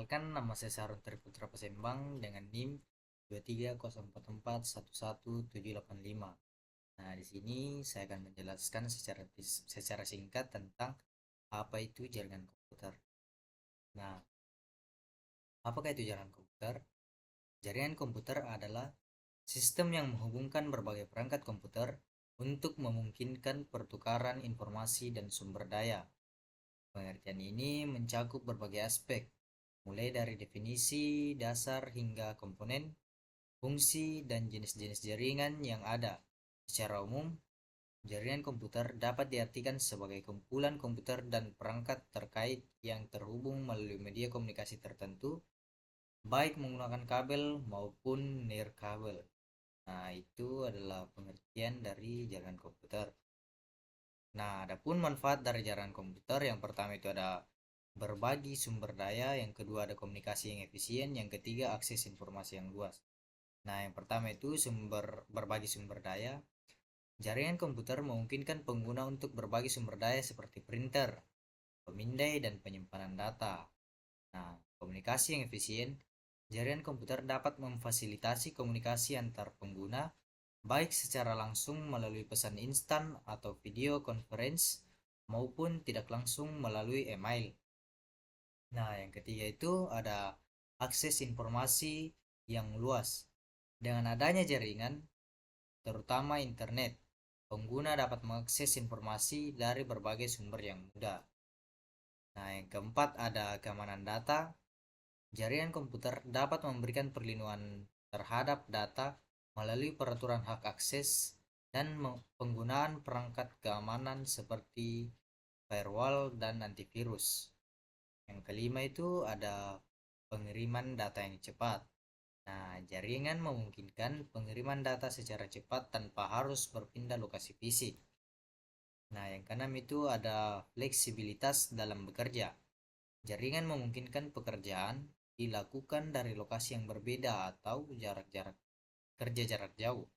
Perkenalkan, nama saya Sarun Triputra Pasembang dengan NIM 23044111785. Nah, di sini saya akan menjelaskan secara singkat tentang apa itu jaringan komputer. Nah, apakah itu jaringan komputer? Jaringan komputer adalah sistem yang menghubungkan berbagai perangkat komputer untuk memungkinkan pertukaran informasi dan sumber daya. Pengertian ini mencakup berbagai aspek, mulai dari definisi dasar hingga komponen, fungsi, dan jenis-jenis jaringan yang ada. Secara umum, jaringan komputer dapat diartikan sebagai kumpulan komputer dan perangkat terkait yang terhubung melalui media komunikasi tertentu, baik menggunakan kabel maupun nirkabel. Nah, itu adalah pengertian dari jaringan komputer. Nah, adapun manfaat dari jaringan komputer, yang pertama itu ada berbagi sumber daya, yang kedua ada komunikasi yang efisien, yang ketiga akses informasi yang luas. Nah, yang pertama itu berbagi sumber daya. Jaringan komputer memungkinkan pengguna untuk berbagi sumber daya seperti printer, pemindai, dan penyimpanan data. Nah, komunikasi yang efisien. Jaringan komputer dapat memfasilitasi komunikasi antar pengguna, baik secara langsung melalui pesan instan atau video conference, maupun tidak langsung melalui email. Nah, yang ketiga itu ada akses informasi yang luas. Dengan adanya jaringan, terutama internet, pengguna dapat mengakses informasi dari berbagai sumber yang mudah. Nah, yang keempat ada keamanan data. Jaringan komputer dapat memberikan perlindungan terhadap data melalui peraturan hak akses dan penggunaan perangkat keamanan seperti firewall dan antivirus. Yang kelima itu ada pengiriman data yang cepat. Nah, jaringan memungkinkan pengiriman data secara cepat tanpa harus berpindah lokasi fisik. Nah, yang keenam itu ada fleksibilitas dalam bekerja. Jaringan memungkinkan pekerjaan dilakukan dari lokasi yang berbeda atau jarak-jarak kerja jarak jauh,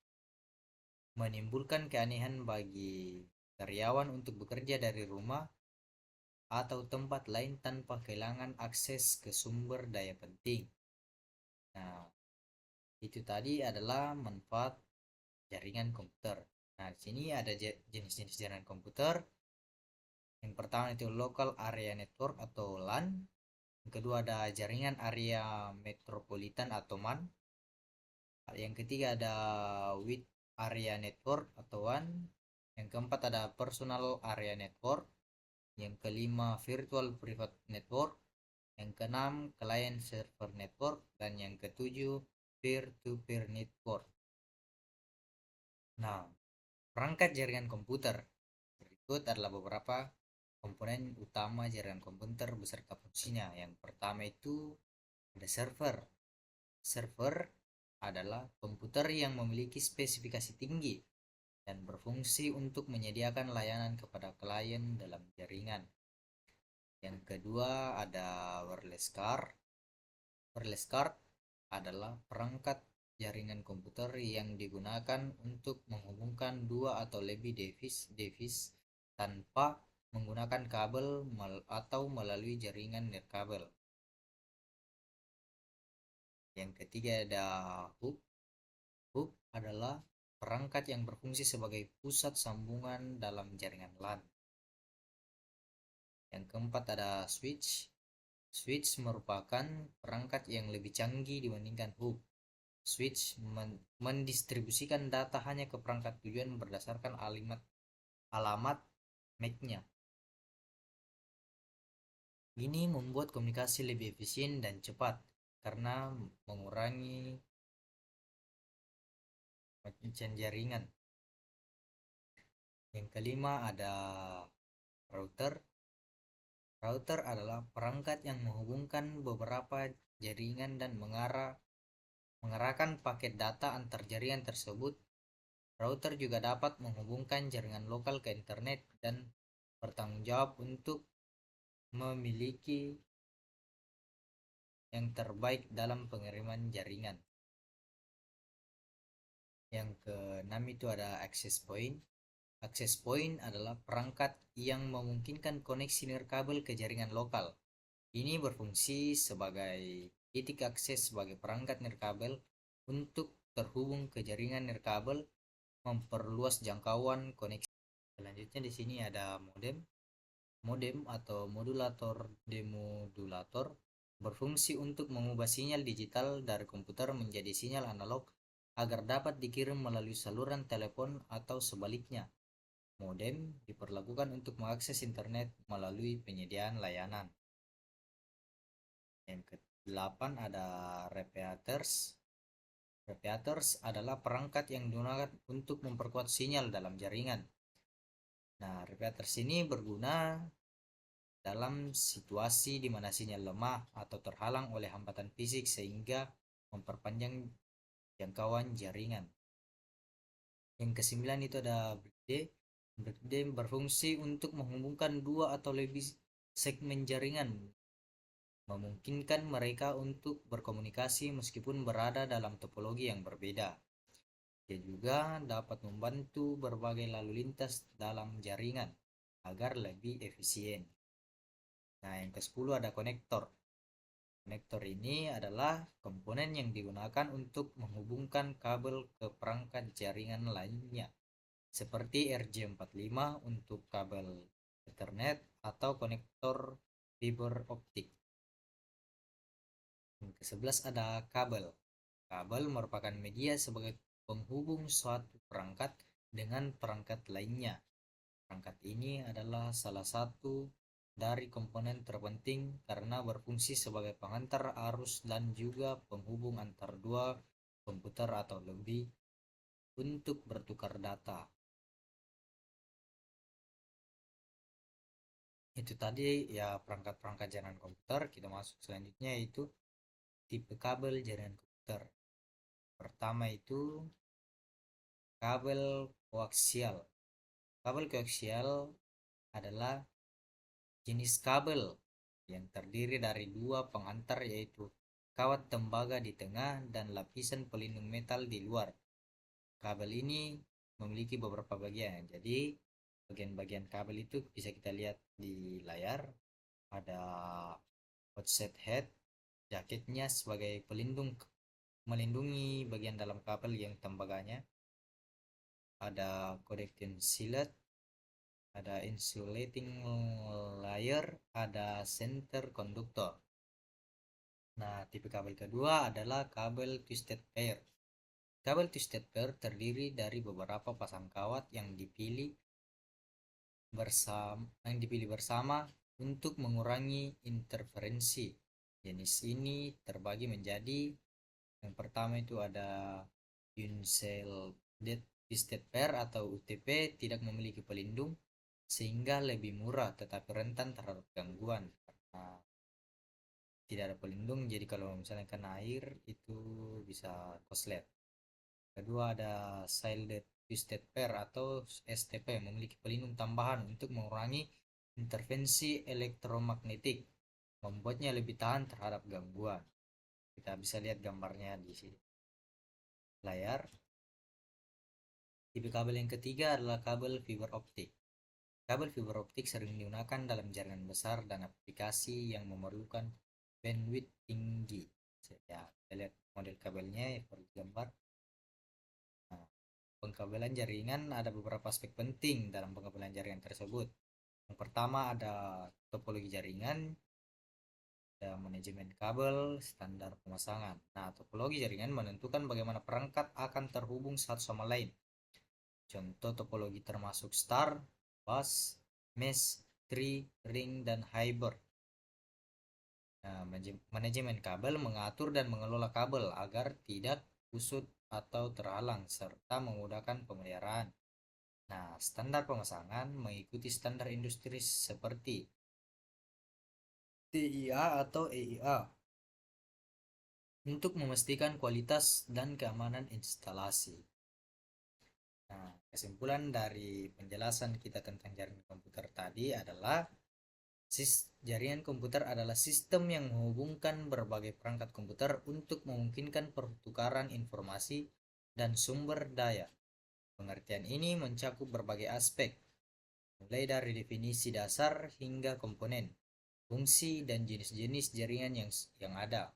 menimbulkan keanehan bagi karyawan untuk bekerja dari rumah atau tempat lain tanpa kehilangan akses ke sumber daya penting. Nah, itu tadi adalah manfaat jaringan komputer. Nah, di sini ada jenis-jenis jaringan komputer. Yang pertama itu local area network atau LAN. Yang kedua ada jaringan area metropolitan atau MAN. Yang ketiga ada wide area network atau WAN. Yang keempat ada personal area network. Yang kelima virtual private network. Yang keenam client server network. Dan yang ketujuh peer to peer network. Nah, perangkat jaringan komputer berikut adalah beberapa komponen utama jaringan komputer beserta fungsinya. Yang pertama itu ada server. Server adalah komputer yang memiliki spesifikasi tinggi dan berfungsi untuk menyediakan layanan kepada klien dalam jaringan. Yang kedua ada wireless card. Wireless card adalah perangkat jaringan komputer yang digunakan untuk menghubungkan dua atau lebih device tanpa menggunakan kabel atau melalui jaringan nirkabel. Yang ketiga ada hub. Hub adalah perangkat yang berfungsi sebagai pusat sambungan dalam jaringan LAN. Yang keempat ada switch. Switch merupakan perangkat yang lebih canggih dibandingkan hub. Switch mendistribusikan data hanya ke perangkat tujuan berdasarkan alamat MAC-nya. Ini membuat komunikasi lebih efisien dan cepat karena mengurangi macam jaringan. Yang kelima ada router. Router adalah perangkat yang menghubungkan beberapa jaringan dan mengarahkan paket data antar jaringan tersebut. Router juga dapat menghubungkan jaringan lokal ke internet dan bertanggung jawab untuk memiliki yang terbaik dalam pengiriman jaringan. Yang keenam itu ada access point. Access point adalah perangkat yang memungkinkan koneksi nirkabel ke jaringan lokal. Ini berfungsi sebagai titik akses sebagai perangkat nirkabel untuk terhubung ke jaringan nirkabel, memperluas jangkauan koneksi. Selanjutnya di sini ada modem. Modem atau modulator demodulator berfungsi untuk mengubah sinyal digital dari komputer menjadi sinyal analog agar dapat dikirim melalui saluran telepon atau sebaliknya. Modem diperlakukan untuk mengakses internet melalui penyediaan layanan. Yang ke-8 ada repeaters. Repeaters adalah perangkat yang digunakan untuk memperkuat sinyal dalam jaringan. Nah, repeaters ini berguna dalam situasi di mana sinyal lemah atau terhalang oleh hambatan fisik sehingga memperpanjang jangkauan jaringan. Yang ke-9 itu ada breakde. Breakde berfungsi untuk menghubungkan dua atau lebih segmen jaringan, memungkinkan mereka untuk berkomunikasi meskipun berada dalam topologi yang berbeda. Dia juga dapat membantu berbagai lalu lintas dalam jaringan agar lebih efisien. Nah, yang ke-10 ada konektor. Konektor ini adalah komponen yang digunakan untuk menghubungkan kabel ke perangkat jaringan lainnya, seperti RJ45 untuk kabel Ethernet atau konektor fiber optik. Yang ke-11 ada kabel. Kabel merupakan media sebagai penghubung suatu perangkat dengan perangkat lainnya. Perangkat ini adalah salah satu dari komponen terpenting karena berfungsi sebagai pengantar arus dan juga penghubung antar dua komputer atau lebih untuk bertukar data. Itu tadi ya perangkat-perangkat jaringan komputer. Kita masuk selanjutnya yaitu tipe kabel jaringan komputer. Pertama itu kabel koaksial. Kabel koaksial adalah jenis kabel yang terdiri dari dua pengantar yaitu kawat tembaga di tengah dan lapisan pelindung metal di luar. Kabel ini memiliki beberapa bagian. Jadi bagian-bagian kabel itu bisa kita lihat di layar. Ada outset head, jaketnya sebagai pelindung melindungi bagian dalam kabel yang tembaganya. Ada connection sealant, ada insulating layer, ada center conductor. Nah, tipe kabel kedua adalah kabel twisted pair. Kabel twisted pair terdiri dari beberapa pasang kawat yang dipilih bersama untuk mengurangi interferensi. Jenis ini terbagi menjadi yang pertama itu ada unshielded twisted pair atau UTP, tidak memiliki pelindung sehingga lebih murah tetapi rentan terhadap gangguan karena tidak ada pelindung, jadi kalau misalnya kena air itu bisa koslet. Kedua ada shielded twisted pair atau STP, memiliki pelindung tambahan untuk mengurangi intervensi elektromagnetik, membuatnya lebih tahan terhadap gangguan. Kita bisa lihat gambarnya di sini layar. Tipe kabel yang ketiga adalah kabel fiber optik. Kabel fiber optik sering digunakan dalam jaringan besar dan aplikasi yang memerlukan bandwidth tinggi. Ya, kita lihat model kabelnya seperti gambar. Nah, pengkabelan jaringan ada beberapa aspek penting dalam pengkabelan jaringan tersebut. Yang pertama ada topologi jaringan, ada manajemen kabel, standar pemasangan. Nah, topologi jaringan menentukan bagaimana perangkat akan terhubung satu sama lain. Contoh topologi termasuk star, bus, mesh, tree, ring, dan hybrid. Nah, manajemen kabel mengatur dan mengelola kabel agar tidak kusut atau terhalang serta memudahkan pemeliharaan. Nah, standar pemasangan mengikuti standar industri seperti TIA atau EIA untuk memastikan kualitas dan keamanan instalasi. Nah, kesimpulan dari penjelasan kita tentang jaringan komputer tadi adalah jaringan komputer adalah sistem yang menghubungkan berbagai perangkat komputer untuk memungkinkan pertukaran informasi dan sumber daya. Pengertian ini mencakup berbagai aspek, mulai dari definisi dasar hingga komponen. fungsi dan jenis-jenis jaringan yang ada.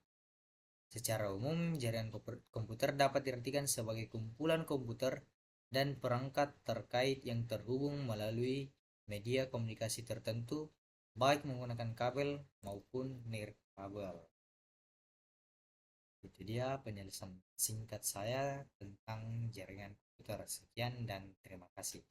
Secara umum, jaringan komputer dapat diartikan sebagai kumpulan komputer dan perangkat terkait yang terhubung melalui media komunikasi tertentu, baik menggunakan kabel maupun nirkabel. Itu dia penjelasan singkat saya tentang jaringan komputer. Sekian dan terima kasih.